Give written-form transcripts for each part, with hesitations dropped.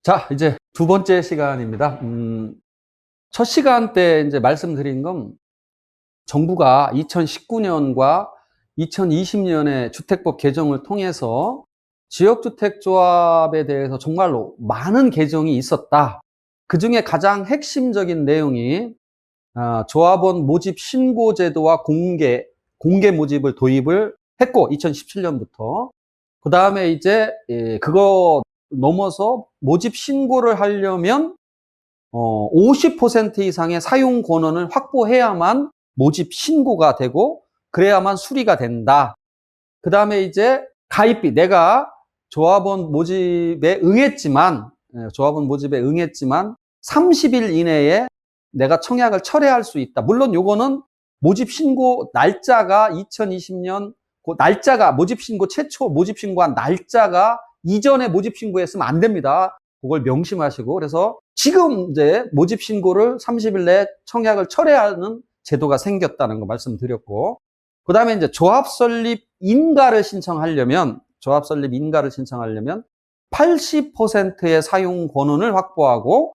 자, 이제 두 번째 시간입니다. 첫 시간 때 이제 말씀드린 건 정부가 2019년과 2020년에 주택법 개정을 통해서 지역주택조합에 대해서 정말로 많은 개정이 있었다. 그 중에 가장 핵심적인 내용이 조합원 모집 신고 제도와 공개 모집을 도입을 했고, 2017년부터. 그 다음에 이제 그거 넘어서 모집 신고를 하려면 50% 이상의 사용 권한을 확보해야만 모집 신고가 되고 그래야만 수리가 된다. 그 다음에 이제 가입비, 내가 조합원 모집에 응했지만 30일 이내에 내가 청약을 철회할 수 있다. 물론 요거는 모집 신고 날짜가 2020년 그 날짜가 최초 모집 신고한 날짜가 이전에 모집 신고했으면 안 됩니다. 그걸 명심하시고, 그래서 지금 이제 모집 신고를 30일 내에 청약을 철회하는 제도가 생겼다는 거 말씀드렸고, 그 다음에 이제 조합 설립 인가를 신청하려면 80%의 사용 권한을 확보하고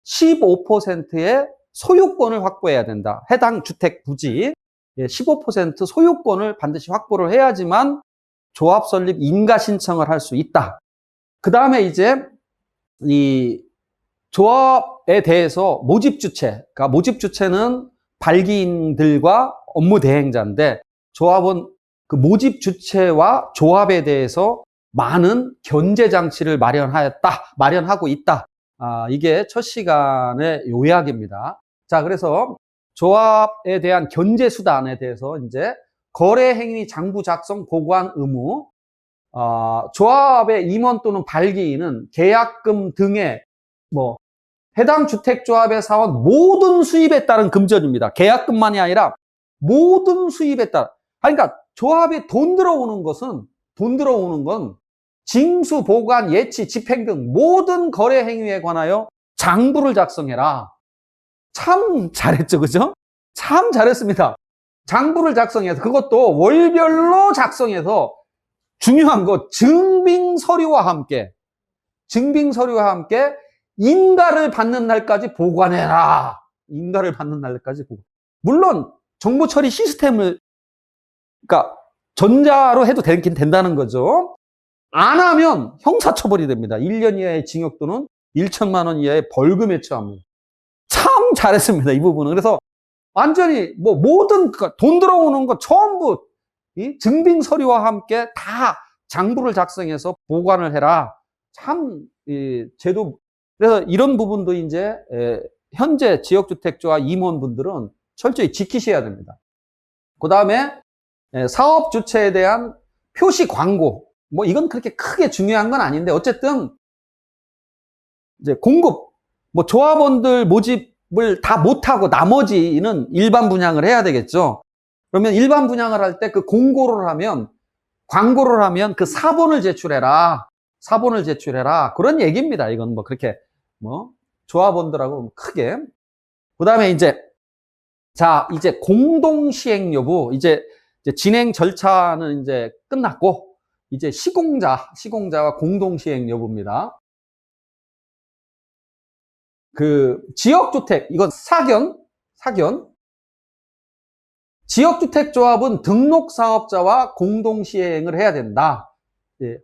15%의 소유권을 확보해야 된다. 해당 주택 부지 15% 소유권을 반드시 확보를 해야지만 조합 설립 인가 신청을 할 수 있다. 그 다음에 이제 이 조합에 대해서 모집 주체는 발기인들과 업무 대행자인데, 조합은 그 모집 주체와 조합에 대해서 많은 견제 장치를 마련하고 있다. 이게 첫 시간의 요약입니다. 자, 그래서 조합에 대한 견제 수단에 대해서 이제 거래 행위 장부 작성 보관 의무, 조합의 임원 또는 발기인은 계약금 등의 해당 주택조합에 사온 모든 수입에 따른 금전입니다. 계약금만이 아니라 모든 수입에 따라. 그러니까 조합에 돈 들어오는 건 징수, 보관, 예치, 집행 등 모든 거래 행위에 관하여 장부를 작성해라. 참 잘했죠, 그죠? 참 잘했습니다. 장부를 작성해서, 그것도 월별로 작성해서, 중요한 거 증빙 서류와 함께 인가를 받는 날까지 보관해라. 물론 정보 처리 시스템을 그러니까 전자로 해도 되긴 된다는 거죠. 안 하면 형사처벌이 됩니다. 1년 이하의 징역 또는 1천만 원 이하의 벌금에 처합니다. 참 잘했습니다, 이 부분은. 그래서 완전히 모든 돈 들어오는 거 전부 이 증빙 서류와 함께 다 장부를 작성해서 보관을 해라. 참 제도. 그래서 이런 부분도 이제 현재 지역주택조합 임원분들은 철저히 지키셔야 됩니다. 그 다음에 사업 주체에 대한 표시 광고, 이건 그렇게 크게 중요한 건 아닌데, 어쨌든 이제 공급, 조합원들 모집을 다 못하고 나머지는 일반 분양을 해야 되겠죠. 그러면 일반 분양을 할 때 그 광고를 하면 그 사본을 제출해라. 그런 얘기입니다. 이건 그렇게 조합원들하고 크게. 그 다음에 이제 공동 시행 여부, 이제 진행 절차는 이제 끝났고, 이제 시공자와 공동 시행 여부입니다. 그 지역주택, 이건 사견. 지역주택조합은 등록사업자와 공동시행을 해야 된다.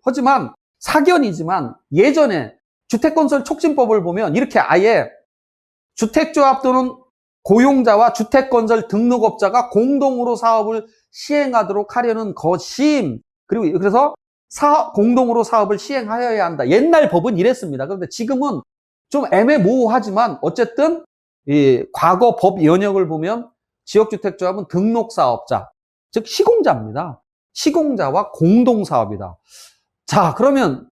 하지만 사견이지만 예전에 주택건설촉진법을 보면 이렇게 아예 주택조합 또는 고용자와 주택건설 등록업자가 공동으로 사업을 시행하도록 하려는 것임. 그래서 공동으로 사업을 시행하여야 한다. 옛날 법은 이랬습니다. 그런데 지금은 좀 애매모호하지만 어쨌든 과거 법 연역을 보면 지역주택조합은 등록사업자, 즉 시공자입니다. 시공자와 공동사업이다. 자, 그러면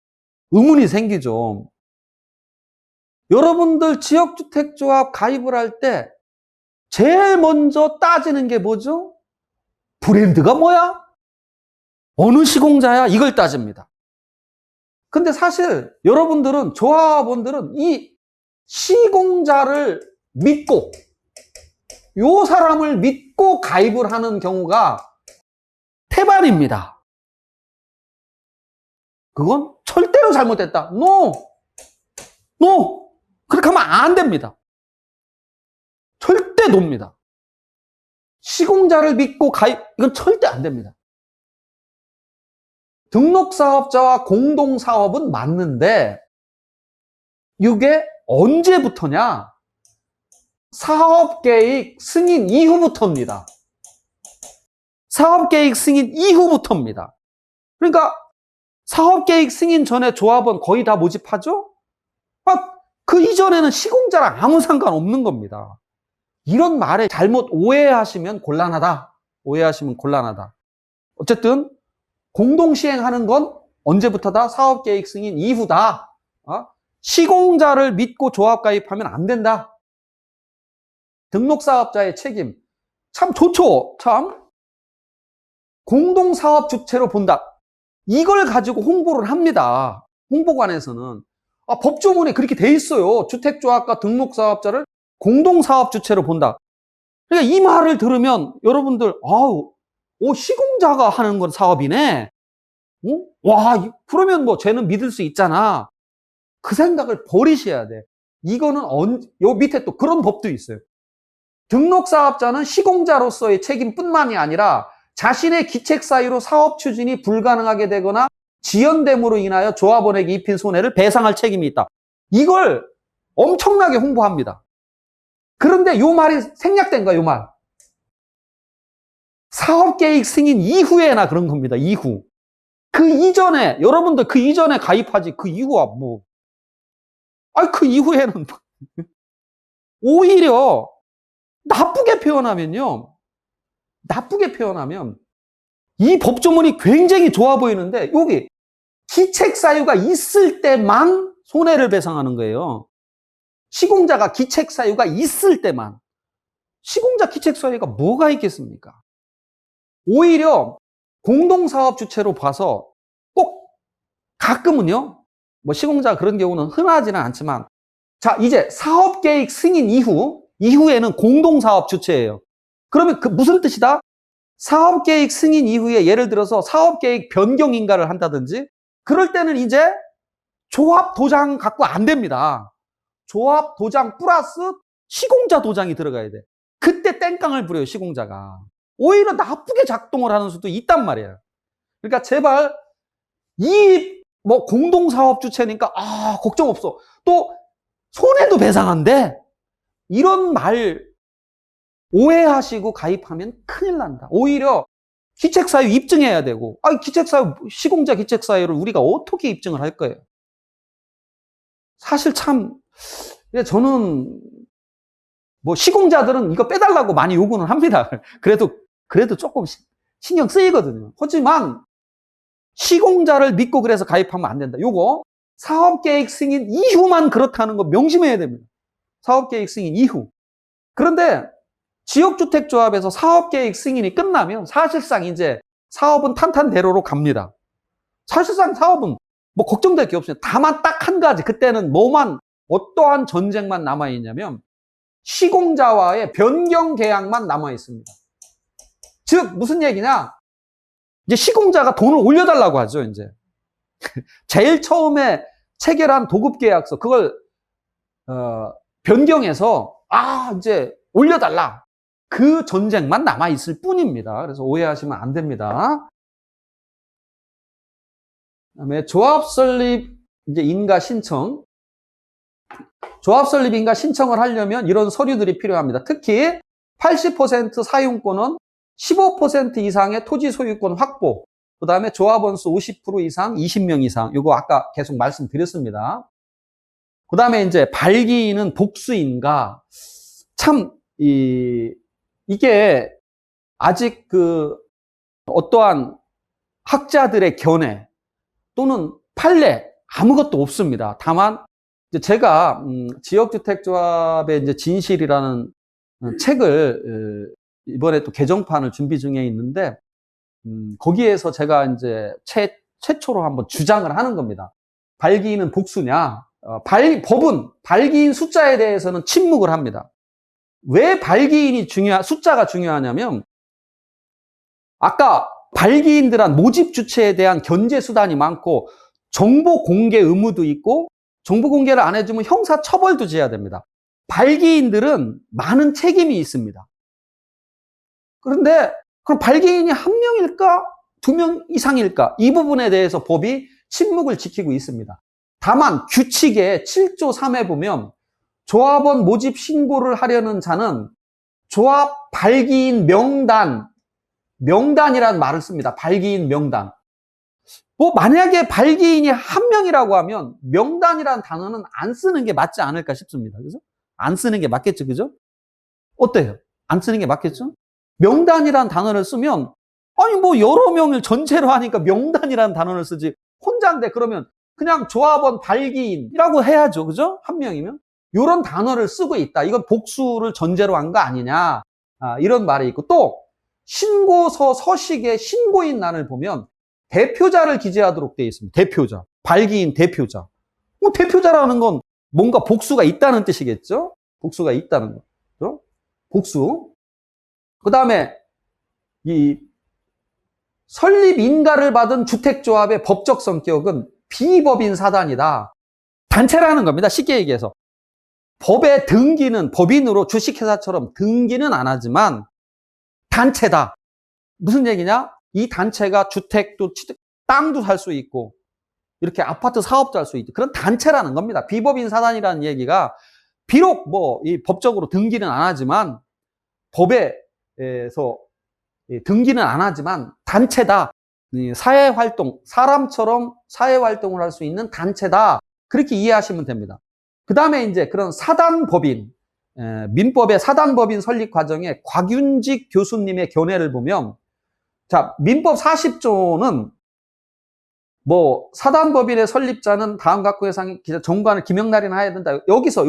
의문이 생기죠. 여러분들 지역주택조합 가입을 할 때 제일 먼저 따지는 게 뭐죠? 브랜드가 뭐야? 어느 시공자야? 이걸 따집니다. 근데 사실 여러분들은, 조합원들은 이 시공자를 믿고, 요 사람을 믿고 가입을 하는 경우가 태반입니다. 그건 절대로 잘못됐다. 노! 그렇게 하면 안 됩니다. 절대 노입니다. 시공자를 믿고 가입, 이건 절대 안 됩니다. 등록사업자와 공동사업은 맞는데 이게 언제부터냐? 사업계획 승인 이후부터입니다. 사업계획 승인 이후부터입니다. 그러니까 사업계획 승인 전에 조합원 거의 다 모집하죠? 그 이전에는 시공자랑 아무 상관없는 겁니다. 이런 말에 잘못 오해하시면 곤란하다. 오해하시면 곤란하다. 어쨌든 공동시행하는 건 언제부터다? 사업계획 승인 이후다. 시공자를 믿고 조합 가입하면 안 된다. 등록사업자의 책임. 참 좋죠. 참. 공동사업 주체로 본다. 이걸 가지고 홍보를 합니다. 홍보관에서는. 법조문에 그렇게 돼 있어요. 주택조합과 등록사업자를 공동사업 주체로 본다. 그러니까 이 말을 들으면 여러분들, 시공자가 하는 건 사업이네. 와, 그러면 뭐 쟤는 믿을 수 있잖아. 그 생각을 버리셔야 돼. 이거는 요 밑에 또 그런 법도 있어요. 등록사업자는 시공자로서의 책임뿐만이 아니라 자신의 기책 사유로 사업 추진이 불가능하게 되거나 지연됨으로 인하여 조합원에게 입힌 손해를 배상할 책임이 있다. 이걸 엄청나게 홍보합니다. 그런데 요 말이 생략된 거야, 요 말. 사업계획 승인 이후에나 그런 겁니다, 이후. 그 이전에, 여러분들 그 이전에 가입하지, 그 이후야, 뭐. 그 이후에는. 오히려, 나쁘게 표현하면, 이 법조문이 굉장히 좋아 보이는데, 여기, 기책 사유가 있을 때만 손해를 배상하는 거예요. 시공자가 기책 사유가 있을 때만. 시공자 기책 사유가 뭐가 있겠습니까? 오히려 공동사업 주체로 봐서 꼭 가끔은요, 뭐 시공자 그런 경우는 흔하지는 않지만, 자, 이제 사업계획 승인 이후에는 공동사업 주체예요. 그러면 그 무슨 뜻이다? 사업계획 승인 이후에 예를 들어서 사업계획 변경 인가를 한다든지, 그럴 때는 이제 조합 도장 갖고 안 됩니다. 조합 도장 플러스 시공자 도장이 들어가야 돼. 그때 땡깡을 부려요, 시공자가. 오히려 나쁘게 작동을 하는 수도 있단 말이에요. 그러니까 제발 뭐 공동사업 주체니까 걱정 없어. 또 손해도 배상한대. 이런 말 오해하시고 가입하면 큰일 난다. 오히려 기책사유 입증해야 되고, 기책사유, 시공자 기책사유를 우리가 어떻게 입증을 할 거예요? 사실 참, 저는, 뭐, 시공자들은 이거 빼달라고 많이 요구는 합니다. 그래도 조금 신경 쓰이거든요. 하지만, 시공자를 믿고 그래서 가입하면 안 된다. 요거, 사업계획 승인 이후만 그렇다는 거 명심해야 됩니다. 사업계획 승인 이후. 그런데, 지역주택조합에서 사업계획 승인이 끝나면 사실상 이제 사업은 탄탄대로로 갑니다. 사실상 사업은 뭐 걱정될 게 없어요. 다만 딱 한 가지, 그때는 어떠한 전쟁만 남아있냐면 시공자와의 변경 계약만 남아있습니다. 즉 무슨 얘기냐? 이제 시공자가 돈을 올려달라고 하죠, 이제. 제일 처음에 체결한 도급계약서, 그걸 변경해서 이제 올려달라. 그 전쟁만 남아있을 뿐입니다. 그래서 오해하시면 안 됩니다. 그다음에 조합 설립 이제 인가 신청. 조합 설립 인가 신청을 하려면 이런 서류들이 필요합니다. 특히 80% 사용권은 15% 이상의 토지 소유권 확보. 그다음에 조합원 수 50% 이상, 20명 이상. 이거 아까 계속 말씀드렸습니다. 그다음에 이제 발기인은 복수인가. 참 이게 아직 어떠한 학자들의 견해 또는 판례 아무것도 없습니다. 다만 제가 지역주택조합의 이제 진실이라는 책을 이번에 또 개정판을 준비 중에 있는데 거기에서 제가 이제 최초로 한번 주장을 하는 겁니다. 발기인은 복수냐? 법은 발기인 숫자에 대해서는 침묵을 합니다. 왜 발기인이 숫자가 중요하냐면, 아까 발기인들한 모집 주체에 대한 견제 수단이 많고, 정보 공개 의무도 있고, 정보 공개를 안 해주면 형사 처벌도 지어야 됩니다. 발기인들은 많은 책임이 있습니다. 그런데 그럼 발기인이 한 명일까? 두 명 이상일까? 이 부분에 대해서 법이 침묵을 지키고 있습니다. 다만 규칙의 7조 3에 보면 조합원 모집 신고를 하려는 자는 조합 발기인 명단이라는 말을 씁니다. 발기인 명단. 뭐 만약에 발기인이 한 명이라고 하면 명단이라는 단어는 안 쓰는 게 맞지 않을까 싶습니다. 그죠? 안 쓰는 게 맞겠죠, 그죠? 어때요? 안 쓰는 게 맞겠죠? 명단이라는 단어를 쓰면 아니 뭐 여러 명을 전체로 하니까 명단이라는 단어를 쓰지 혼자인데 그러면 그냥 조합원 발기인이라고 해야죠, 그죠? 한 명이면 이런 단어를 쓰고 있다. 이건 복수를 전제로 한 거 아니냐? 이런 말이 있고 또 신고서 서식의 신고인란을 보면 대표자를 기재하도록 되어 있습니다. 대표자, 발기인 대표자. 대표자라는 건 뭔가 복수가 있다는 뜻이겠죠? 복수가 있다는 거. 복수. 그 다음에 이 설립 인가를 받은 주택조합의 법적 성격은 비법인 사단이다. 단체라는 겁니다. 쉽게 얘기해서. 법에 등기는 법인으로 주식회사처럼 등기는 안 하지만 단체다. 무슨 얘기냐? 이 단체가 주택도 땅도 살 수 있고 이렇게 아파트 사업도 할 수 있고 그런 단체라는 겁니다. 비법인 사단이라는 얘기가 비록 뭐 이 법적으로 등기는 안 하지만 법에서 등기는 안 하지만 단체다. 사회활동, 사람처럼 사회활동을 할 수 있는 단체다. 그렇게 이해하시면 됩니다. 그 다음에 이제 그런 사단법인, 민법의 사단법인 설립 과정에 곽윤직 교수님의 견해를 보면 자, 민법 40조는 뭐 사단법인의 설립자는 다음 각구 예상 정관을 김영날이나 해야 된다. 여기서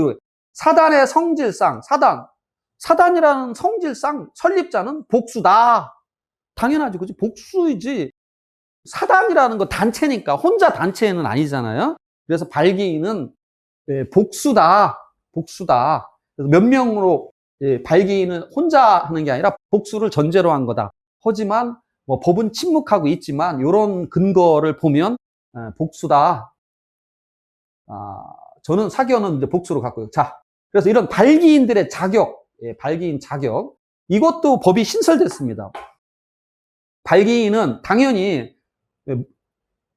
사단의 성질상 사단이라는 성질상 설립자는 복수다. 당연하지, 그지? 복수이지. 사단이라는 건 단체니까 혼자 단체는 아니잖아요. 그래서 발기인은 복수다. 그래서 몇 명으로 발기인은 혼자 하는 게 아니라 복수를 전제로 한 거다. 하지만 뭐 법은 침묵하고 있지만 이런 근거를 보면 복수다. 저는 사견은 이제 복수로 갖고요. 자, 그래서 이런 발기인들의 자격, 발기인 자격 이것도 법이 신설됐습니다. 발기인은 당연히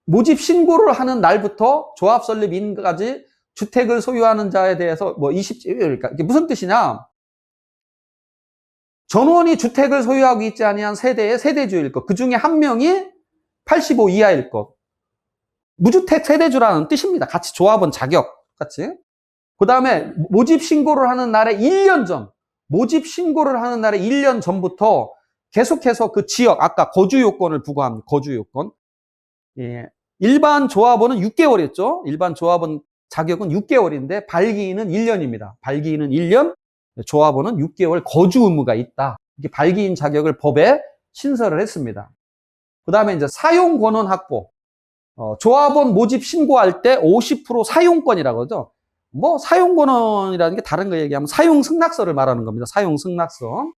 모집 신고를 하는 날부터 조합 설립인까지 주택을 소유하는 자에 대해서 뭐 20, 이게 무슨 뜻이냐? 전원이 주택을 소유하고 있지 아니한 세대의 세대주일 것. 그 중에 한 명이 85 이하일 것. 무주택 세대주라는 뜻입니다. 같이 조합원 자격 같이. 그 다음에 모집 신고를 하는 날에 1년 전, 모집 신고를 하는 날에 1년 전부터 계속해서 그 지역, 아까 거주 요건을 부과합니다. 거주 요건. 예. 일반 조합원은 6개월이었죠. 일반 조합원 자격은 6개월인데 발기인은 1년입니다. 발기인은 1년, 조합원은 6개월 거주 의무가 있다. 이렇게 발기인 자격을 법에 신설을 했습니다. 그 다음에 이제 사용 권한 확보. 조합원 모집 신고할 때 50% 사용권이라고 하죠. 뭐 사용 권한이라는 게 다른 거 얘기하면 사용 승낙서를 말하는 겁니다. 사용 승낙서.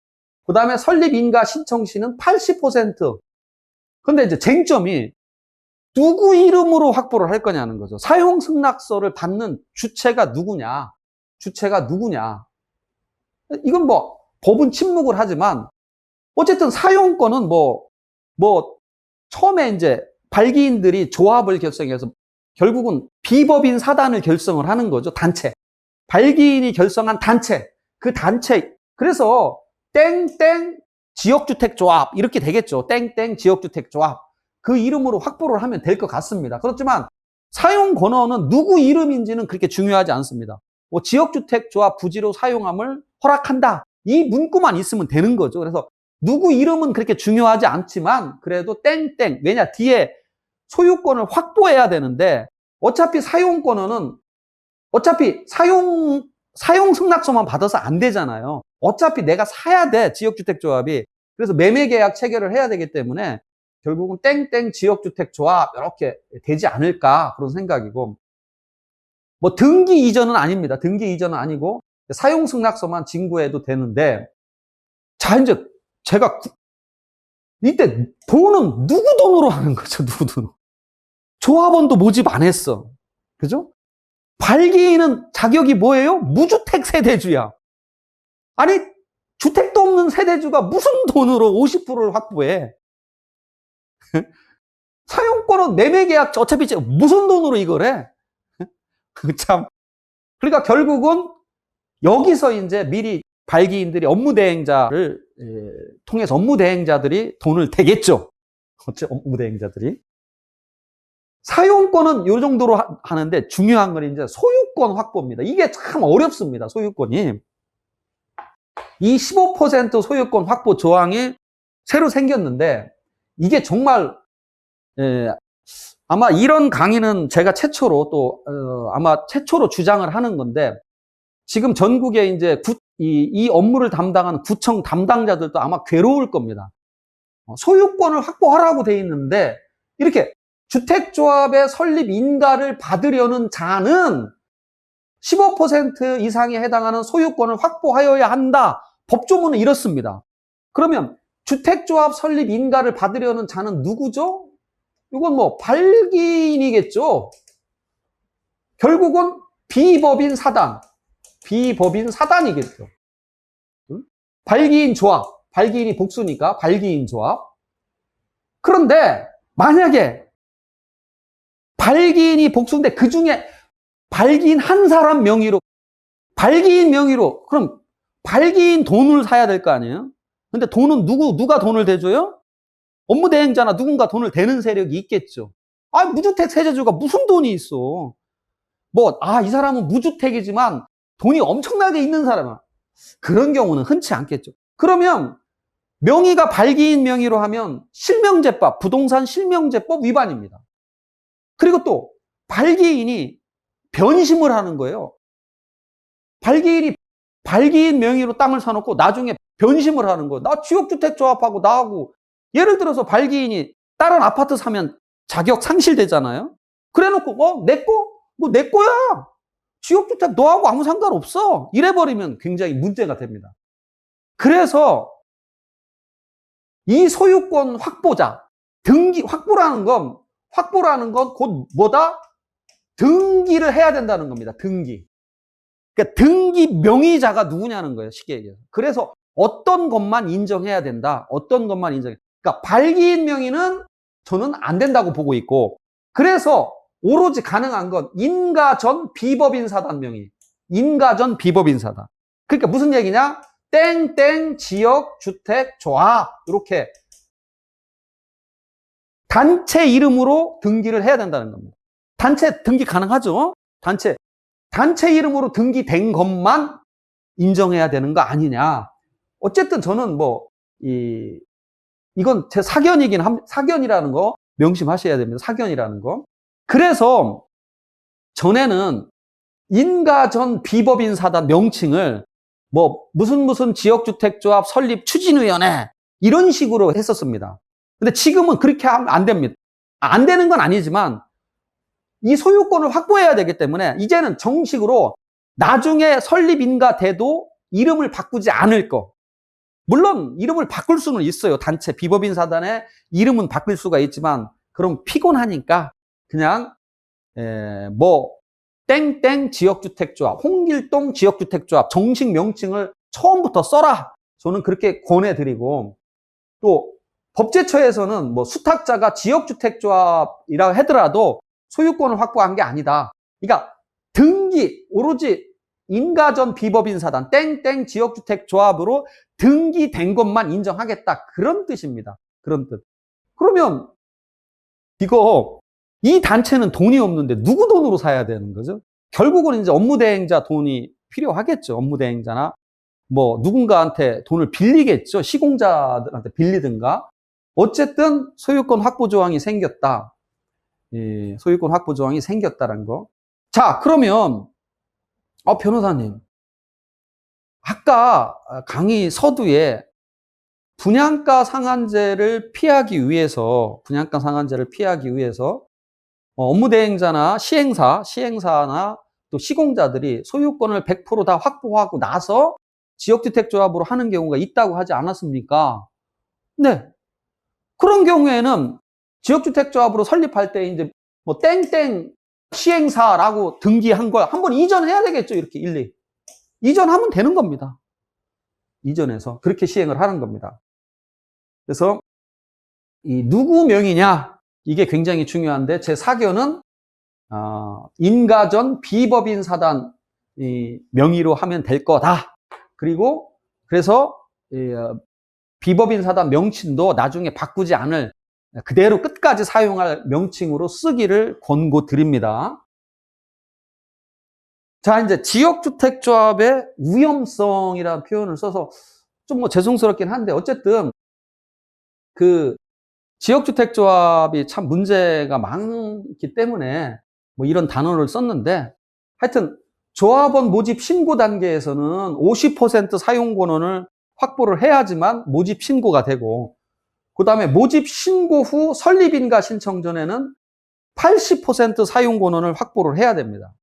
그 다음에 설립 인가 신청 시는 80%. 근데 이제 쟁점이 누구 이름으로 확보를 할 거냐는 거죠. 사용 승낙서를 받는 주체가 누구냐. 이건 뭐 법은 침묵을 하지만 어쨌든 사용권은 뭐 처음에 이제 발기인들이 조합을 결성해서 결국은 비법인 사단을 결성을 하는 거죠. 단체. 발기인이 결성한 단체. 그 단체. 그래서 땡땡 지역주택조합 이렇게 되겠죠. 땡땡 지역주택조합. 그 이름으로 확보를 하면 될 것 같습니다. 그렇지만 사용 권한은 누구 이름인지는 그렇게 중요하지 않습니다. 뭐 지역주택조합 부지로 사용함을 허락한다. 이 문구만 있으면 되는 거죠. 그래서 누구 이름은 그렇게 중요하지 않지만 그래도 땡땡. 왜냐? 뒤에 소유권을 확보해야 되는데 어차피 사용 권한은 어차피 사용 승낙서만 받아서 안 되잖아요. 어차피 내가 사야 돼. 지역주택조합이. 그래서 매매계약 체결을 해야 되기 때문에 결국은 땡땡 지역주택조합 이렇게 되지 않을까 그런 생각이고 뭐 등기 이전은 아닙니다. 등기 이전은 아니고 사용 승낙서만 진구해도 되는데 자 이제 제가 이때 돈은 누구 돈으로 하는 거죠? 누구 돈? 조합원도 모집 안 했어. 그죠? 발기인은 자격이 뭐예요? 무주택 세대주야. 아니, 주택도 없는 세대주가 무슨 돈으로 50%를 확보해? 사용권은 매매계약 어차피 무슨 돈으로 이걸 해? 참. 그러니까 결국은 여기서 이제 미리 발기인들이 업무대행자를 통해서 업무대행자들이 돈을 대겠죠. 어째 업무대행자들이. 사용권은 이 정도로 하는데 중요한 건 이제 소유권 확보입니다. 이게 참 어렵습니다. 소유권이. 이 15% 소유권 확보 조항이 새로 생겼는데 이게 정말 아마 이런 강의는 제가 최초로 또 아마 최초로 주장을 하는 건데 지금 전국에 이제 이 업무를 담당하는 구청 담당자들도 아마 괴로울 겁니다. 소유권을 확보하라고 돼 있는데 이렇게 주택조합의 설립 인가를 받으려는 자는 15% 이상에 해당하는 소유권을 확보하여야 한다. 법조문은 이렇습니다. 그러면 주택조합 설립 인가를 받으려는 자는 누구죠? 이건 뭐 발기인이겠죠. 결국은 비법인 사단, 비법인 사단이겠죠. 발기인 조합, 발기인이 복수니까 발기인 조합. 그런데 만약에 발기인이 복수인데 그 중에 발기인 한 사람 명의로, 발기인 명의로, 그럼 발기인 돈을 사야 될 거 아니에요? 근데 돈은 누가 돈을 대줘요? 업무대행자나 누군가 돈을 대는 세력이 있겠죠. 아, 무주택 세대주가 무슨 돈이 있어. 이 사람은 무주택이지만 돈이 엄청나게 있는 사람아. 그런 경우는 흔치 않겠죠. 그러면 명의가 발기인 명의로 하면 실명제법, 부동산 실명제법 위반입니다. 그리고 또 발기인이 변심을 하는 거예요. 발기인이 발기인 명의로 땅을 사놓고 나중에 변심을 하는 거예요. 나 지역주택조합하고 나하고 예를 들어서 발기인이 다른 아파트 사면 자격 상실되잖아요. 그래놓고 내 거? 내 거야. 지역주택 너하고 아무 상관없어. 이래버리면 굉장히 문제가 됩니다. 그래서 이 소유권 확보자, 확보라는 건 곧 뭐다? 등기를 해야 된다는 겁니다. 등기. 그러니까 등기 명의자가 누구냐는 거예요. 쉽게 얘기해서. 그래서 어떤 것만 인정해야 된다. 어떤 것만 인정해. 그러니까 발기인 명의는 저는 안 된다고 보고 있고, 그래서 오로지 가능한 건 인가 전 비법인 사단 명의. 인가 전 비법인 사단. 그러니까 무슨 얘기냐? 땡땡 지역 주택 조합 이렇게 단체 이름으로 등기를 해야 된다는 겁니다. 단체 등기 가능하죠? 단체 이름으로 등기된 것만 인정해야 되는 거 아니냐. 어쨌든 저는 이건 제 사견이라는 거 명심하셔야 됩니다. 사견이라는 거. 그래서 전에는 인가 전 비법인 사단 명칭을 무슨 지역주택조합 설립 추진위원회 이런 식으로 했었습니다. 근데 지금은 그렇게 하면 안 됩니다. 안 되는 건 아니지만 이 소유권을 확보해야 되기 때문에 이제는 정식으로 나중에 설립 인가 돼도 이름을 바꾸지 않을 거. 물론 이름을 바꿀 수는 있어요. 단체 비법인 사단의 이름은 바꿀 수가 있지만 그럼 피곤하니까 그냥 땡땡 지역주택조합, 홍길동 지역주택조합 정식 명칭을 처음부터 써라. 저는 그렇게 권해드리고, 또 법제처에서는 수탁자가 지역주택조합이라 하더라도 소유권을 확보한 게 아니다. 그러니까 등기 오로지 인가 전 비법인 사단 땡땡 지역주택조합으로 등기된 것만 인정하겠다. 그런 뜻입니다. 그런 뜻. 그러면 이 단체는 돈이 없는데 누구 돈으로 사야 되는 거죠? 결국은 이제 업무대행자 돈이 필요하겠죠. 업무대행자나 누군가한테 돈을 빌리겠죠. 시공자들한테 빌리든가. 어쨌든 소유권 확보 조항이 생겼다. 소유권 확보 조항이 생겼다는 거. 자, 그러면 변호사님, 아까 강의 서두에 분양가 상한제를 피하기 위해서 업무대행자나 시행사나 또 시공자들이 소유권을 100% 다 확보하고 나서 지역주택조합으로 하는 경우가 있다고 하지 않았습니까? 네. 그런 경우에는 지역주택조합으로 설립할 때 이제 땡땡 시행사라고 등기한 거 한번 이전해야 되겠죠. 이렇게 일일이. 이전하면 되는 겁니다. 이전해서 그렇게 시행을 하는 겁니다. 그래서 이 누구 명의냐 이게 굉장히 중요한데 제 사견은 인가전 비법인 사단 명의로 하면 될 거다. 그리고 그래서 비법인 사단 명칭도 나중에 바꾸지 않을 그대로 끝까지 사용할 명칭으로 쓰기를 권고드립니다. 자, 이제 지역주택조합의 위험성이라는 표현을 써서 좀 뭐 죄송스럽긴 한데 어쨌든 그 지역주택조합이 참 문제가 많기 때문에 뭐 이런 단어를 썼는데 하여튼 조합원 모집 신고 단계에서는 50% 사용 권한을 확보를 해야지만 모집 신고가 되고 그 다음에 모집 신고 후 설립인가 신청 전에는 80% 사용 권한을 확보를 해야 됩니다.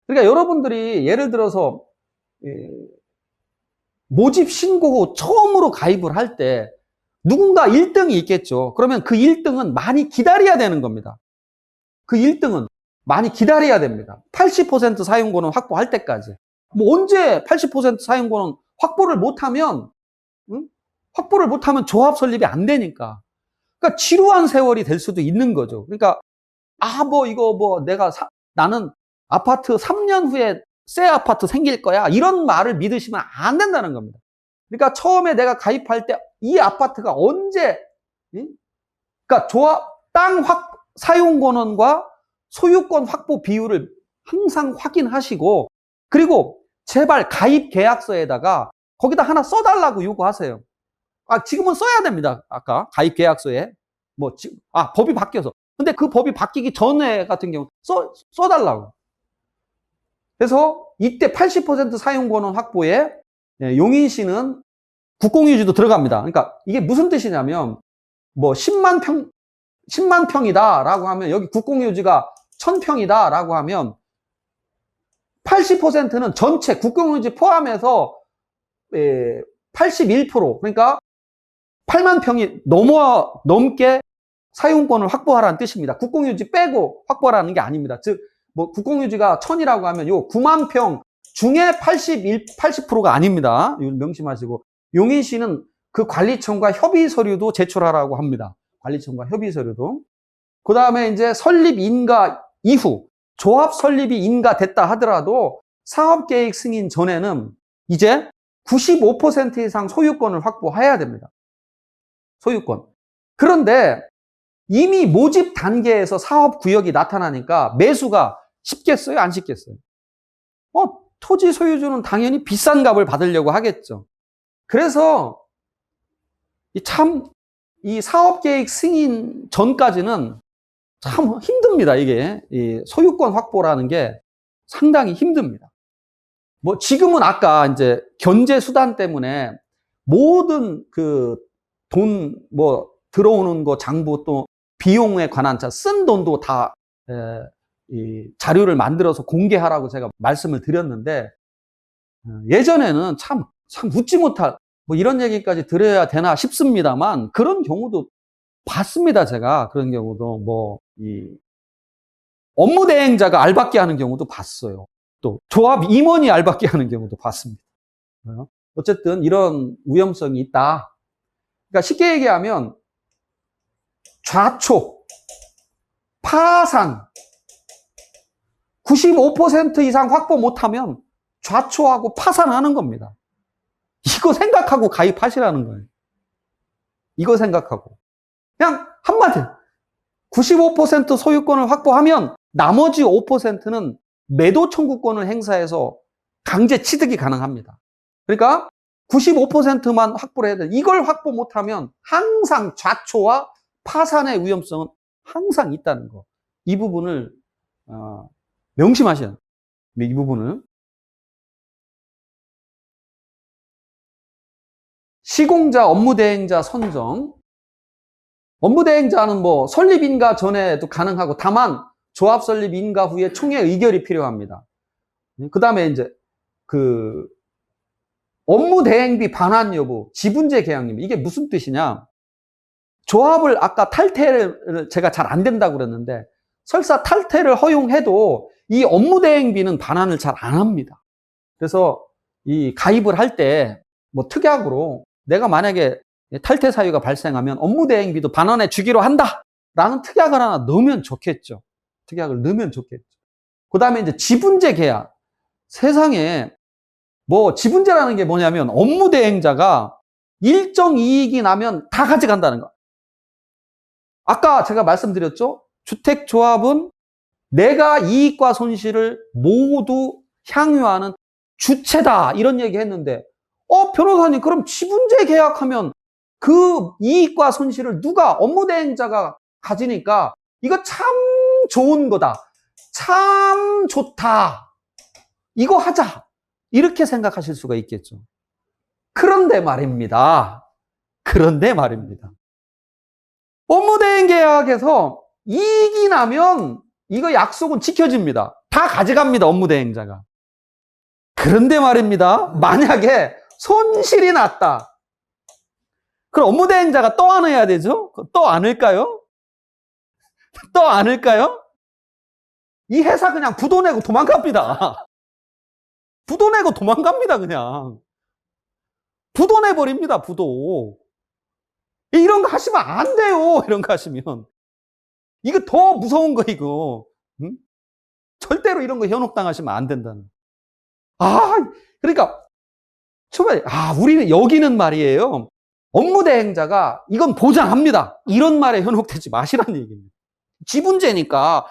그러니까 여러분들이 예를 들어서 모집 신고 후 처음으로 가입을 할 때 누군가 1등이 있겠죠. 그러면 그 1등은 많이 기다려야 되는 겁니다. 그 1등은 많이 기다려야 됩니다. 80% 사용 권한 확보할 때까지. 뭐 언제 80% 사용 권한 확보를 못하면 확보를 못하면 조합 설립이 안 되니까. 그러니까 지루한 세월이 될 수도 있는 거죠. 그러니까 나는 아파트 3년 후에 새 아파트 생길 거야. 이런 말을 믿으시면 안 된다는 겁니다. 그러니까 처음에 내가 가입할 때 이 아파트가 언제 그러니까 땅 사용 권한과 소유권 확보 비율을 항상 확인하시고 그리고 제발 가입 계약서에다가 거기다 하나 써달라고 요구하세요. 지금은 써야 됩니다. 아까 가입 계약서에 법이 바뀌어서 근데 그 법이 바뀌기 전에 같은 경우 써달라고. 그래서 이때 80% 사용 권한 확보에 용인시는 국공유지도 들어갑니다. 그러니까 이게 무슨 뜻이냐면 10만 평이다라고 하면 여기 국공유지가 1000평이다라고 하면 80%는 전체 국공유지 포함해서 81% 그러니까 8만 평이 넘게 사용권을 확보하라는 뜻입니다. 국공유지 빼고 확보하라는 게 아닙니다. 즉 국공유지가 1000이라고 하면 요 9만 평 중에 80%가 아닙니다. 이걸 명심하시고 용인시는 그 관리청과 협의 서류도 제출하라고 합니다. 관리청과 협의 서류도. 그 다음에 이제 설립 인가 이후 조합 설립이 인가됐다 하더라도 사업계획 승인 전에는 이제 95% 이상 소유권을 확보해야 됩니다. 소유권. 그런데 이미 모집 단계에서 사업 구역이 나타나니까 매수가 쉽겠어요? 안 쉽겠어요? 토지 소유주는 당연히 비싼 값을 받으려고 하겠죠. 그래서 이 사업계획 승인 전까지는 참 힘듭니다. 이게 이 소유권 확보라는 게 상당히 힘듭니다. 지금은 아까 이제 견제 수단 때문에 모든 그 돈 들어오는 거 장부 또 비용에 관한 쓴 돈도 다 이 자료를 만들어서 공개하라고 제가 말씀을 드렸는데 예전에는 참 웃지 못할 이런 얘기까지 드려야 되나 싶습니다만 그런 경우도 봤습니다. 제가 그런 경우도 이 업무 대행자가 알받게 하는 경우도 봤어요. 또 조합 임원이 알받게 하는 경우도 봤습니다. 어쨌든 이런 위험성이 있다. 그러니까 쉽게 얘기하면 좌초, 파산 95% 이상 확보 못하면 좌초하고 파산하는 겁니다. 이거 생각하고 가입하시라는 거예요. 이거 생각하고. 그냥 한마디 95% 소유권을 확보하면 나머지 5%는 매도 청구권을 행사해서 강제 취득이 가능합니다. 그러니까 95%만 확보를 해야 돼. 이걸 확보 못하면 항상 좌초와 파산의 위험성은 항상 있다는 거. 이 부분을 명심하셔야 돼요. 이 부분을. 시공자, 업무대행자 선정. 업무대행자는 설립 인가 전에도 가능하고 다만 조합 설립 인가 후에 총회 의결이 필요합니다. 그 다음에 이제 업무 대행비 반환 여부, 지분제 계약님. 이게 무슨 뜻이냐? 조합을 아까 탈퇴를 제가 잘 안 된다고 그랬는데 설사 탈퇴를 허용해도 이 업무대행비는 반환을 잘 안 합니다. 그래서 이 가입을 할 때 뭐 특약으로 내가 만약에 탈퇴 사유가 발생하면 업무대행비도 반환해 주기로 한다라는 특약을 하나 넣으면 좋겠죠. 특약을 넣으면 좋겠죠. 그 다음에 이제 지분제 계약. 세상에 뭐 지분제라는 게 뭐냐면 업무대행자가 일정 이익이 나면 다 가져간다는 거. 아까 제가 말씀드렸죠? 주택조합은 내가 이익과 손실을 모두 향유하는 주체다. 이런 얘기 했는데, 변호사님, 그럼 지분제 계약하면 그 이익과 손실을 누가, 업무대행자가 가지니까 이거 참 좋은 거다. 참 좋다. 이거 하자. 이렇게 생각하실 수가 있겠죠. 그런데 말입니다. 업무대행 계약에서 이익이 나면 이거 약속은 지켜집니다. 다 가져갑니다, 업무대행자가. 그런데 말입니다. 만약에 손실이 났다. 그럼 업무대행자가 또 안 해야 되죠? 또 안을까요? 이 회사 그냥 부도 내고 도망갑니다. 그냥. 부도 내버립니다, 부도. 이런 거 하시면 안 돼요, 이런 거 하시면. 이거 더 무서운 거, 이거. 응? 절대로 이런 거 현혹당하시면 안 된다는. 그러니까, 초반에, 우리는 여기는 말이에요. 업무대행자가 이건 보장합니다. 이런 말에 현혹되지 마시라는 얘기입니다. 지분제니까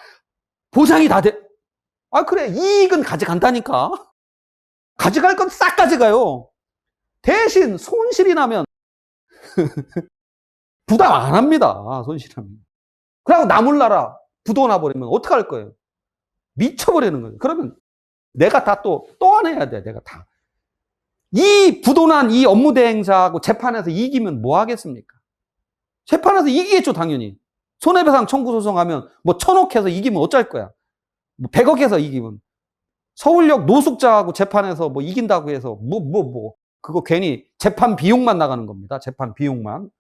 보장이 다 돼. 그래. 이익은 가져간다니까. 가져갈 건 싹 가져가요. 대신 손실이 나면 부담 안 합니다. 손실하면. 그리고 나몰라라 부도 나버리면 어떡할 거예요? 미쳐버리는 거예요. 그러면 내가 다 또 안 해야 돼. 내가 다. 이 부도난 이 업무대행자하고 재판에서 이기면 뭐 하겠습니까? 재판에서 이기겠죠, 당연히. 손해배상 청구 소송하면 뭐 1,000억 해서 이기면 어쩔 거야? 뭐 100억 해서 이기면. 서울역 노숙자하고 재판에서 뭐 이긴다고 해서 그거 괜히 재판 비용만 나가는 겁니다. 재판 비용만.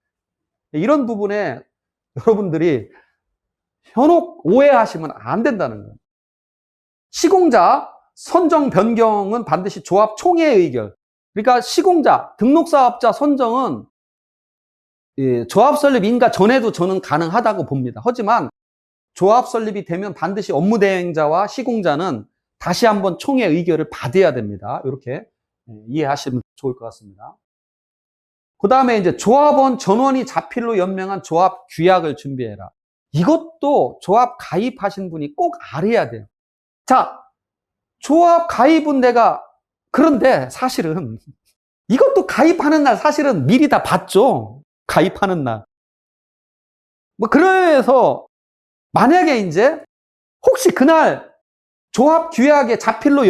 이런 부분에 여러분들이 현혹 오해하시면 안 된다는 거예요. 시공자 선정 변경은 반드시 조합 총회 의결. 그러니까 시공자, 등록사업자 선정은 조합 설립 인가 전에도 저는 가능하다고 봅니다. 하지만 조합 설립이 되면 반드시 업무대행자와 시공자는 다시 한번 총회 의결을 받아야 됩니다. 이렇게 이해하시면 좋을 것 같습니다. 그 다음에 이제 조합원 전원이 자필로 연명한 조합 규약을 준비해라. 이것도 조합 가입하신 분이 꼭 알아야 돼요. 자, 조합 가입은 그런데 사실은 이것도 가입하는 날 사실은 미리 다 봤죠. 가입하는 날. 그래서 만약에 이제 혹시 그날 조합 규약에 자필로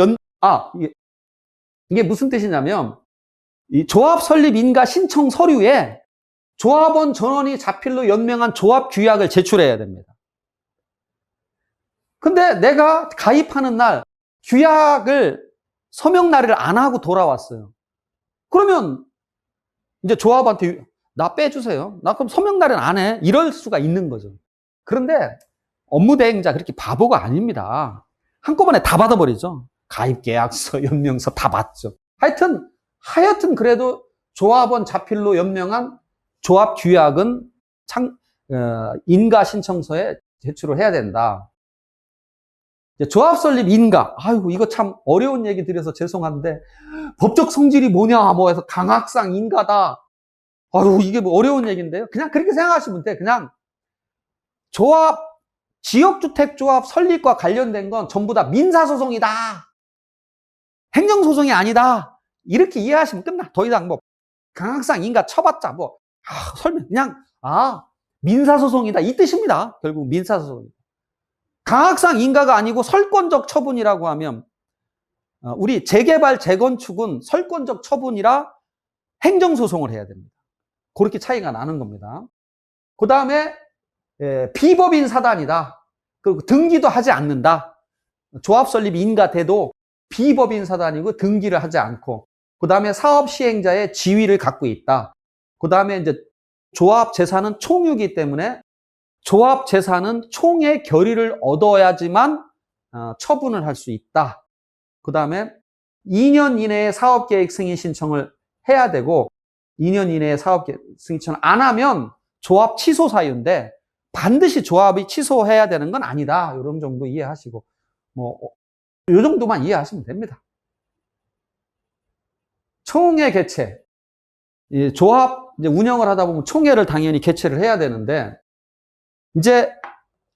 이게 무슨 뜻이냐면 이 조합 설립 인가 신청 서류에 조합원 전원이 자필로 연명한 조합 규약을 제출해야 됩니다. 근데 내가 가입하는 날 규약을 서명 날을 안 하고 돌아왔어요. 그러면 이제 조합한테 나 빼주세요. 나 그럼 서명 날은 안 해. 이럴 수가 있는 거죠. 그런데 업무대행자 그렇게 바보가 아닙니다. 한꺼번에 다 받아버리죠. 가입계약서, 연명서 다 받죠. 하여튼 그래도 조합원 자필로 연명한 조합 규약은 인가 신청서에 제출을 해야 된다. 조합 설립 인가. 이거 참 어려운 얘기 드려서 죄송한데 법적 성질이 뭐냐 뭐 해서 강학상 인가다. 이게 뭐 어려운 얘기인데요. 그냥 그렇게 생각하시면 돼. 그냥 지역주택조합 설립과 관련된 건 전부 다 민사소송이다. 행정소송이 아니다. 이렇게 이해하시면 끝나. 더 이상 강학상 인가 쳐봤자 설명 그냥 민사소송이다 이 뜻입니다. 결국 민사소송입니다. 강학상 인가가 아니고 설권적 처분이라고 하면 우리 재개발 재건축은 설권적 처분이라 행정소송을 해야 됩니다. 그렇게 차이가 나는 겁니다. 그 다음에 비법인 사단이다. 그리고 등기도 하지 않는다. 조합 설립 인가 돼도 비법인 사단이고 등기를 하지 않고 그 다음에 사업 시행자의 지위를 갖고 있다. 그 다음에 이제 조합 재산은 총유이기 때문에 조합 재산은 총회 결의를 얻어야지만 처분을 할 수 있다. 그 다음에 2년 이내에 사업계획 승인 신청을 해야 되고 2년 이내에 사업계획 승인 신청 안 하면 조합 취소 사유인데 반드시 조합이 취소해야 되는 건 아니다. 이런 정도 이해하시고 이 정도만 이해하시면 됩니다. 총회 개최. 조합 이제 운영을 하다 보면 총회를 당연히 개최를 해야 되는데 이제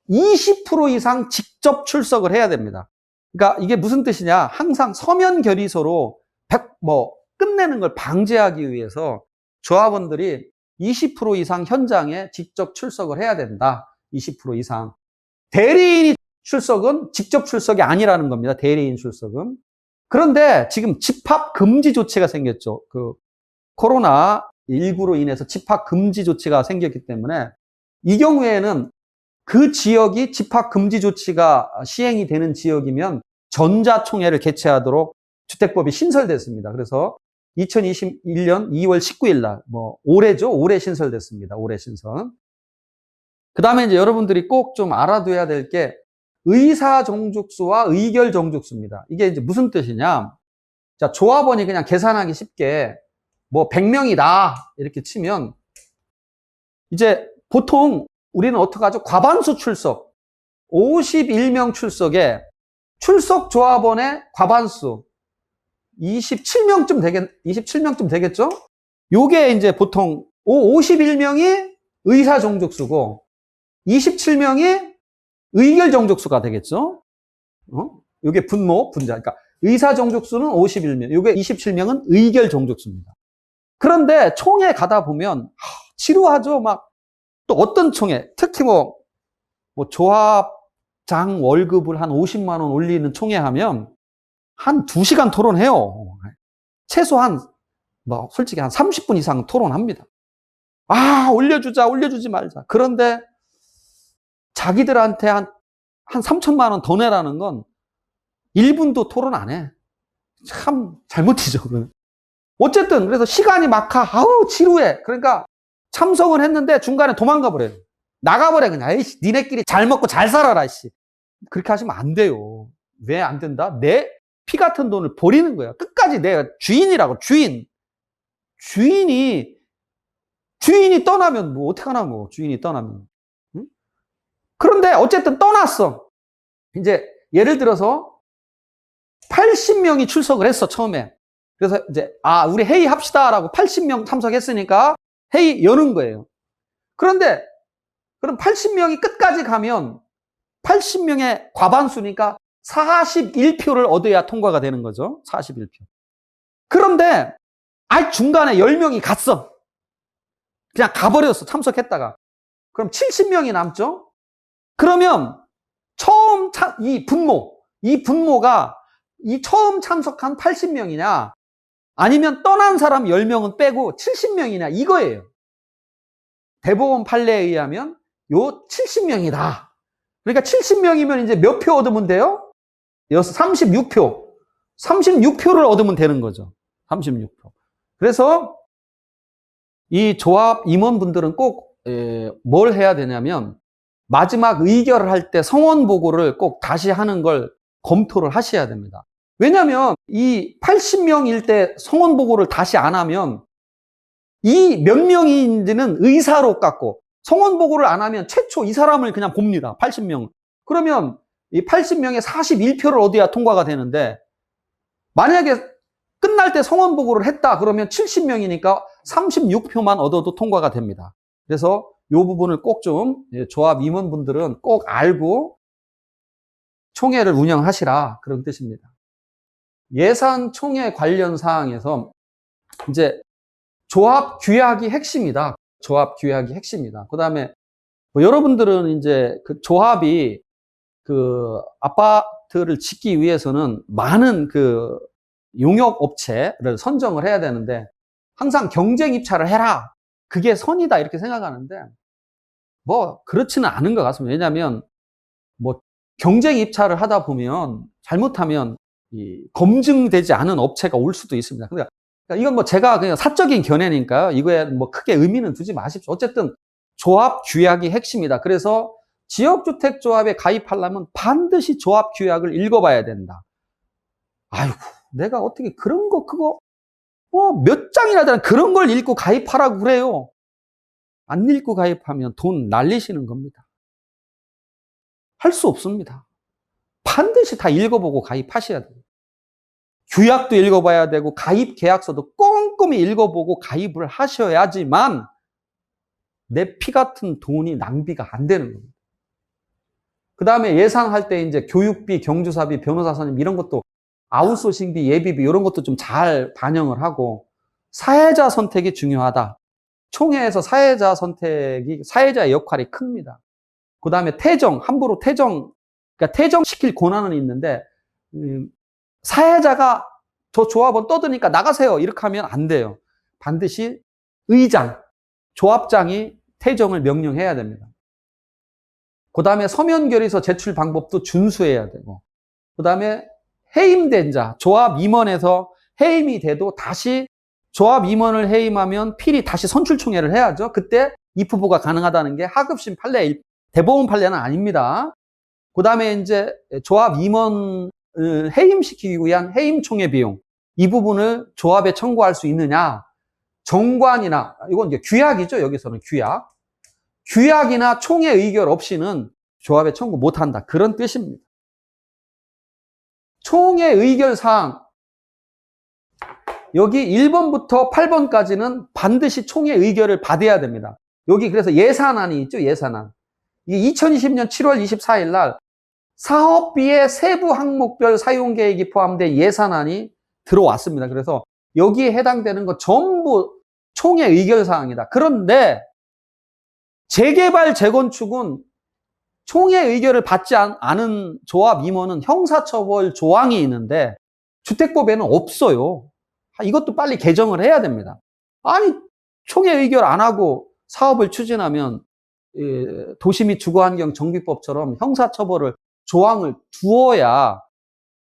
20% 이상 직접 출석을 해야 됩니다. 그러니까 이게 무슨 뜻이냐? 항상 서면 결의서로 끝내는 걸 방지하기 위해서 조합원들이 20% 이상 현장에 직접 출석을 해야 된다. 20% 이상. 대리인이 출석은 직접 출석이 아니라는 겁니다. 대리인 출석은. 그런데 지금 집합 금지 조치가 생겼죠. 코로나19로 인해서 집합 금지 조치가 생겼기 때문에 이 경우에는 그 지역이 집합 금지 조치가 시행이 되는 지역이면 전자총회를 개최하도록 주택법이 신설됐습니다. 그래서 2021년 2월 19일 날, 올해죠. 올해 신설됐습니다. 올해 신설. 그 다음에 이제 여러분들이 꼭 좀 알아둬야 될 게 의사 정족수와 의결 정족수입니다. 이게 이제 무슨 뜻이냐? 자, 조합원이 그냥 계산하기 쉽게 100명이다 이렇게 치면 이제 보통 우리는 어떻게 하죠? 과반수 출석. 51명 출석에 출석 조합원의 과반수 27명쯤 되겠죠? 요게 이제 보통 51명이 의사 정족수고 27명이 의결 정족수가 되겠죠? 요게 분자. 그러니까 의사 정족수는 51명, 요게 27명은 의결 정족수입니다. 그런데 총회 가다 보면 지루하죠? 또 어떤 총회, 특히 조합장 월급을 한 50만 원 올리는 총회 하면 한 2시간 토론해요. 최소한 솔직히 한 30분 이상 토론합니다. 올려주지 말자. 그런데 자기들한테 한 3천만 원 더 내라는 건 1분도 토론 안 해. 참 잘못이죠. 어쨌든 그래서 시간이 지루해. 그러니까 참석을 했는데 중간에 도망가 버려요. 나가버려 그냥. 에이씨, 니네끼리 잘 먹고 잘 살아라. 씨. 그렇게 하시면 안 돼요. 왜 안 된다? 내 피 같은 돈을 버리는 거야. 끝까지 내가 주인이라고. 주인이 떠나면 어떡하나 주인이 떠나면. 응? 그런데 어쨌든 떠났어. 이제 예를 들어서 80명이 출석을 했어, 처음에. 그래서 이제 우리 회의합시다라고 80명 참석했으니까 회의 여는 거예요. 그런데 그럼 80명이 끝까지 가면 80명의 과반수니까 41표를 얻어야 통과가 되는 거죠. 41표. 그런데 중간에 10명이 갔어. 그냥 가버렸어. 참석했다가. 그럼 70명이 남죠. 그러면 이 분모가 이 처음 참석한 80명이냐 아니면 떠난 사람 10명은 빼고 70명이냐 이거예요. 대법원 판례에 의하면 요 70명이다. 그러니까 70명이면 이제 몇 표 얻으면 돼요? 여기서 36표. 36표를 얻으면 되는 거죠. 36표. 그래서 이 조합 임원분들은 꼭 뭘 해야 되냐면 마지막 의결을 할 때 성원 보고를 꼭 다시 하는 걸 검토를 하셔야 됩니다. 왜냐하면 이 80명일 때 성원 보고를 다시 안 하면 이 몇 명인지는 의사로 깎고 성원 보고를 안 하면 최초 이 사람을 그냥 봅니다. 80명. 그러면 이 80명에 41표를 얻어야 통과가 되는데 만약에 끝날 때 성원 보고를 했다 그러면 70명이니까 36표만 얻어도 통과가 됩니다. 그래서 이 부분을 꼭 좀 조합 임원분들은 꼭 알고 총회를 운영하시라 그런 뜻입니다. 예산 총회 관련 사항에서 이제 조합 규약이 핵심이다. 조합 규약이 핵심이다. 그 다음에 여러분들은 이제 그 조합이 그 아파트를 짓기 위해서는 많은 그 용역 업체를 선정을 해야 되는데 항상 경쟁 입찰을 해라. 그게 선이다 이렇게 생각하는데 그렇지는 않은 것 같습니다. 왜냐하면 경쟁 입찰을 하다 보면 잘못하면 검증되지 않은 업체가 올 수도 있습니다. 그러니까 이건 제가 그냥 사적인 견해니까요. 이거에 크게 의미는 두지 마십시오. 어쨌든 조합 규약이 핵심이다. 그래서 지역주택조합에 가입하려면 반드시 조합 규약을 읽어봐야 된다. 아이고, 내가 어떻게 그런 거, 그거, 몇 장이나 되는 그런 걸 읽고 가입하라고 그래요. 안 읽고 가입하면 돈 날리시는 겁니다. 할 수 없습니다. 반드시 다 읽어보고 가입하셔야 돼요. 규약도 읽어봐야 되고, 가입 계약서도 꼼꼼히 읽어보고 가입을 하셔야지만 내 피 같은 돈이 낭비가 안 되는 겁니다. 그 다음에 예상할 때 이제 교육비, 경조사비, 변호사 선임 이런 것도 아웃소싱비, 예비비 이런 것도 좀 잘 반영을 하고 사회자 선택이 중요하다. 총회에서 사회자 선택이 사회자의 역할이 큽니다. 그 다음에 퇴정, 함부로 퇴정, 그러니까 퇴정시킬 권한은 있는데 사회자가 저 조합원 떠드니까 나가세요 이렇게 하면 안 돼요. 반드시 의장, 조합장이 퇴정을 명령해야 됩니다. 그 다음에 서면 결의서 제출 방법도 준수해야 되고, 그 다음에 해임된 자, 조합 임원에서 해임이 돼도 다시 조합 임원을 해임하면 필히 다시 선출총회를 해야죠. 그때 입후보가 가능하다는 게 하급심 판례, 대법원 판례는 아닙니다. 그 다음에 이제 조합 임원을 해임시키기 위한 해임총회 비용, 이 부분을 조합에 청구할 수 있느냐, 정관이나, 이건 이제 규약이죠. 여기서는 규약. 규약이나 총회 의결 없이는 조합에 청구 못한다. 그런 뜻입니다. 총회 의결 사항, 여기 1번부터 8번까지는 반드시 총회 의결을 받아야 됩니다. 여기 그래서 예산안이 있죠. 예산안. 이게 2020년 7월 24일 날 사업비의 세부 항목별 사용 계획이 포함된 예산안이 들어왔습니다. 그래서 여기에 해당되는 거 전부 총회 의결 사항이다. 그런데 재개발, 재건축은 총회 의결을 받지 않은 조합 임원은 형사처벌 조항이 있는데 주택법에는 없어요. 이것도 빨리 개정을 해야 됩니다. 아니, 총회 의결 안 하고 사업을 추진하면 도시 및 주거환경 정비법처럼 형사처벌을 조항을 두어야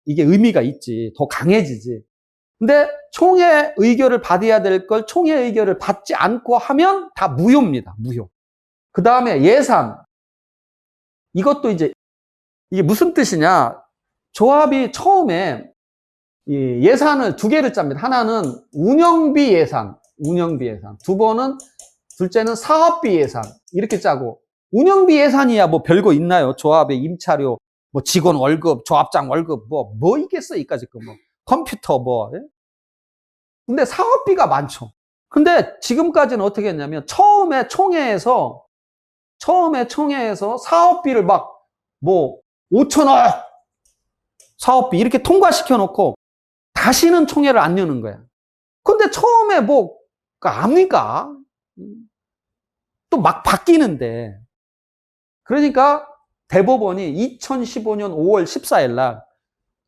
이게 의미가 있지, 더 강해지지. 근데 총회 의결을 받아야 될 걸 총회 의결을 받지 않고 하면 다 무효입니다. 무효. 그 다음에 예산. 이것도 이제 이게 무슨 뜻이냐? 조합이 처음에 예산을 두 개를 짭니다. 하나는 운영비 예산, 운영비 예산. 둘째는 사업비 예산. 이렇게 짜고, 운영비 예산이야 뭐 별거 있나요? 조합의 임차료, 뭐 직원 월급, 조합장 월급, 뭐 있겠어, 이까짓 거, 뭐 컴퓨터, 뭐. 예? 근데 사업비가 많죠. 근데 지금까지는 어떻게 했냐면 처음에 총회에서 사업비를 막 뭐 5천억 사업비 이렇게 통과시켜 놓고 다시는 총회를 안 여는 거야. 근데 처음에 뭐 압니까? 또 막 바뀌는데. 그러니까 대법원이 2015년 5월 14일 날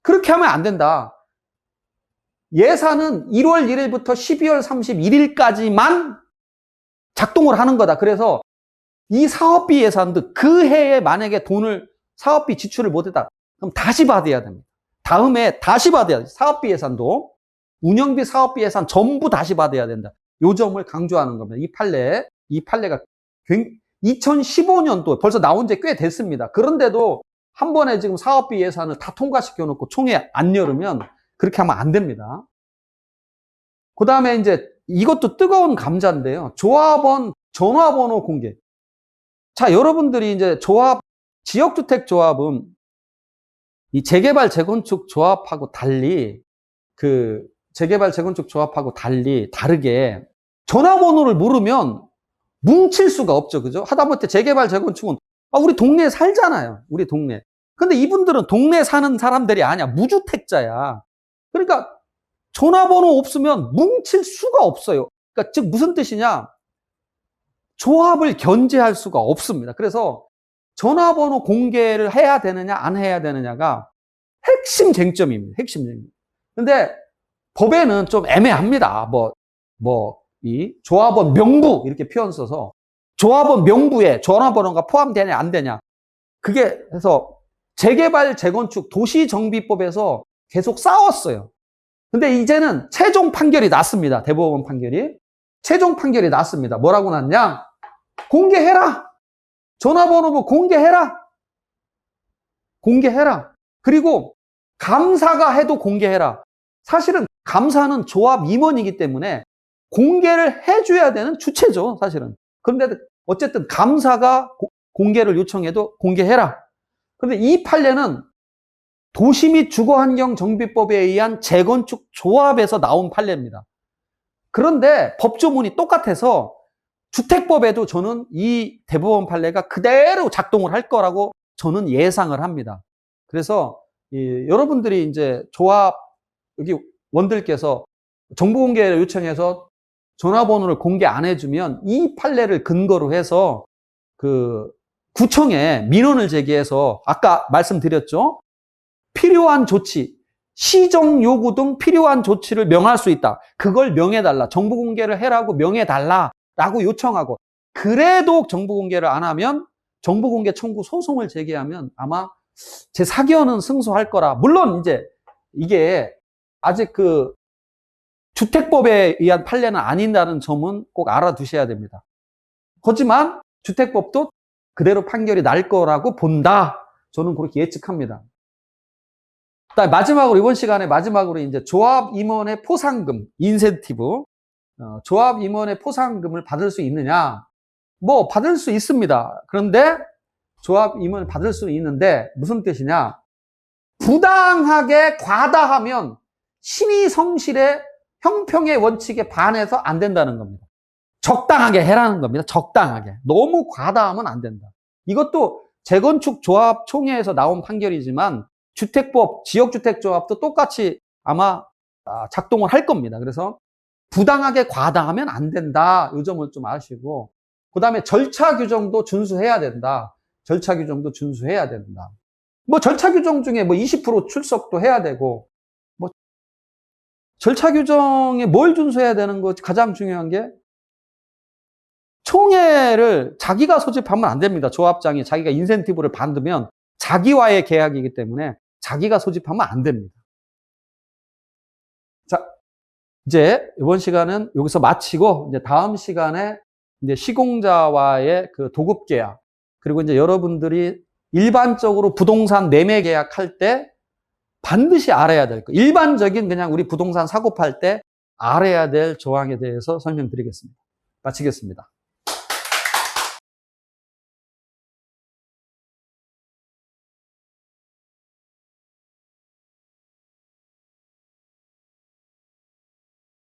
그렇게 하면 안 된다. 예산은 1월 1일부터 12월 31일까지만 작동을 하는 거다. 그래서 이 사업비 예산도 그 해에 만약에 사업비 지출을 못했다. 그럼 다시 받아야 됩니다. 다음에 다시 받아야 돼. 사업비 예산도. 운영비, 사업비 예산 전부 다시 받아야 된다. 요 점을 강조하는 겁니다. 이 판례가 2015년도 벌써 나온 지 꽤 됐습니다. 그런데도 한 번에 지금 사업비 예산을 다 통과시켜 놓고 총회 안 열으면 그렇게 하면 안 됩니다. 그 다음에 이제 이것도 뜨거운 감자인데요. 조합원 전화번호 공개. 자, 여러분들이 이제 지역주택 조합은 이 재개발 재건축 조합하고 달리 다르게 전화번호를 모르면 뭉칠 수가 없죠. 그죠? 하다못해 재개발 재건축은 우리 동네에 살잖아요. 우리 동네. 근데 이분들은 동네에 사는 사람들이 아니야. 무주택자야. 그러니까 전화번호 없으면 뭉칠 수가 없어요. 그러니까 즉 무슨 뜻이냐? 조합을 견제할 수가 없습니다. 그래서 전화번호 공개를 해야 되느냐 안 해야 되느냐가 핵심 쟁점입니다. 핵심 쟁점. 근데 법에는 좀 애매합니다. 이 조합원 명부 이렇게 표현 써서 조합원 명부에 전화번호가 포함되냐 안 되냐. 그게 해서 재개발 재건축 도시정비법에서 계속 싸웠어요. 근데 이제는 최종 판결이 났습니다. 대법원 판결이. 최종 판결이 났습니다. 뭐라고 났냐? 공개해라. 전화번호부 공개해라. 공개해라. 그리고 감사가 해도 공개해라. 사실은 감사는 조합 임원이기 때문에 공개를 해줘야 되는 주체죠, 사실은. 그런데 어쨌든 감사가 공개를 요청해도 공개해라. 그런데 이 판례는 도시 및 주거환경정비법에 의한 재건축 조합에서 나온 판례입니다. 그런데 법조문이 똑같아서 주택법에도 저는 이 대법원 판례가 그대로 작동을 할 거라고 저는 예상을 합니다. 그래서 여러분들이 이제 조합 여기 원들께서 정보 공개를 요청해서 전화번호를 공개 안 해주면 이 판례를 근거로 해서 그 구청에 민원을 제기해서 아까 말씀드렸죠. 필요한 조치, 시정 요구 등 필요한 조치를 명할 수 있다. 그걸 명해달라. 정보 공개를 해라고 명해달라라고 요청하고 그래도 정보 공개를 안 하면 정보 공개 청구 소송을 제기하면 아마 제4기원은 승소할 거라. 물론 이제 이게 아직 그 주택법에 의한 판례는 아닌다는 점은 꼭 알아두셔야 됩니다. 하지만 주택법도 그대로 판결이 날 거라고 본다. 저는 그렇게 예측합니다. 마지막으로 이번 시간에 마지막으로 이제 조합 임원의 포상금, 인센티브, 조합 임원의 포상금을 받을 수 있느냐? 뭐 받을 수 있습니다. 그런데 조합 임원을 받을 수 있는데 무슨 뜻이냐? 부당하게 과다하면 신의 성실의 형평의 원칙에 반해서 안 된다는 겁니다. 적당하게 해라는 겁니다. 적당하게. 너무 과다하면 안 된다. 이것도 재건축 조합 총회에서 나온 판결이지만 주택법, 지역주택조합도 똑같이 아마 작동을 할 겁니다. 그래서 부당하게 과다하면 안 된다. 이 점을 좀 아시고 그 다음에 절차 규정도 준수해야 된다. 절차 규정도 준수해야 된다. 뭐 절차 규정 중에 뭐 20% 출석도 해야 되고 뭐 절차 규정에 뭘 준수해야 되는 거 가장 중요한 게 총회를 자기가 소집하면 안 됩니다. 조합장이 자기가 인센티브를 받으면 자기와의 계약이기 때문에 자기가 소집하면 안 됩니다. 자, 이제 이번 시간은 여기서 마치고 이제 다음 시간에 이제 시공자와의 그 도급 계약 그리고 이제 여러분들이 일반적으로 부동산 매매 계약할 때 반드시 알아야 될 거. 일반적인 그냥 우리 부동산 사고 팔 때 알아야 될 조항에 대해서 설명드리겠습니다. 마치겠습니다.